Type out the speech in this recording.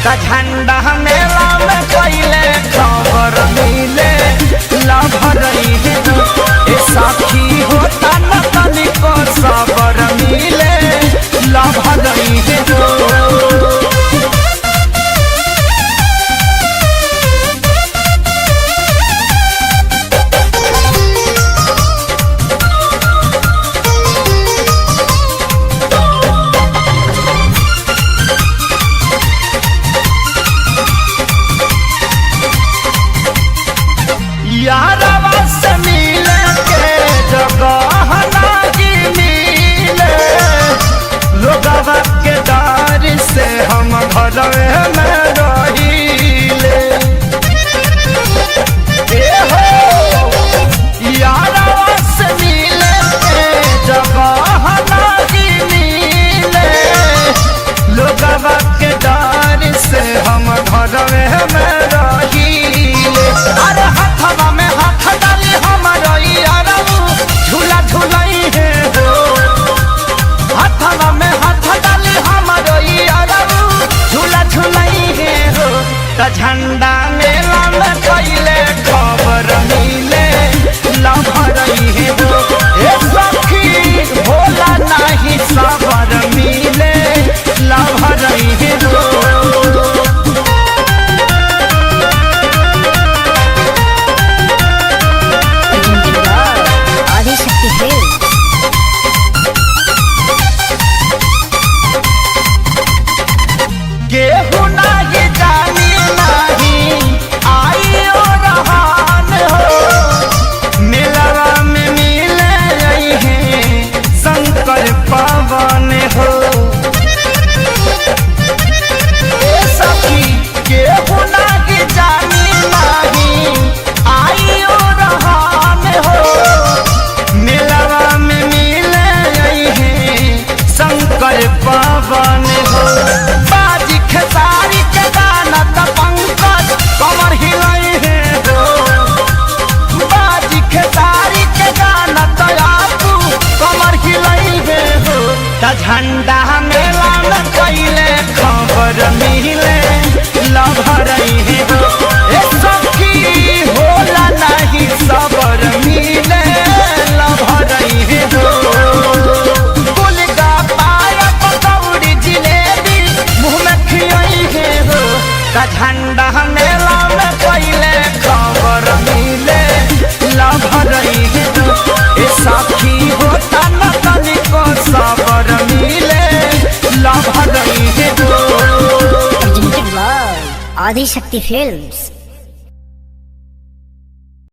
का झंडा मेला में पहले खबर मिले लभरई ए साथी होता न तनिको सबर मिले लभरई यारवा से मिले के जगह नागी मिले लोगवा के डर से हम घर में रहीले यारवा से मिले के जगह नागी मिले लोगवा के डर से हम घर में रहीले। अरे हथवा में हाथ डाली हमारा झूला झूलाई है हो हथवा में हाथ डाली हमारा झूला झूलाई है हो तो झंडा मेला में पहले खबर मिले लभरई है हो ए सखी भोला नहीं सबर मिले लभरई है हो। गेहूं नहीं जानी नहीं आई और रहान हो मेलवा में मिले हैं शंकर पवन हो सखी गेहूं नहीं जानी नहीं आई और रहान हो मेलवा में मिले हैं शंकर पवन हो। खेसारी के गाना तो पंकज कमर हिलाई है हो बाजी खेसारी के गाना तो आपू कमर हिलाई है हो तो झंडा मेला में पहले खबर मिले लभरई है हो ए सखी होला नहीं सबर मिले लभरई है हो। झंडा मेला में पहले खबर मिले लभरई ए साथी होता न तनिको सबर मिले लभरई आदिशक्ति फिल्म्स।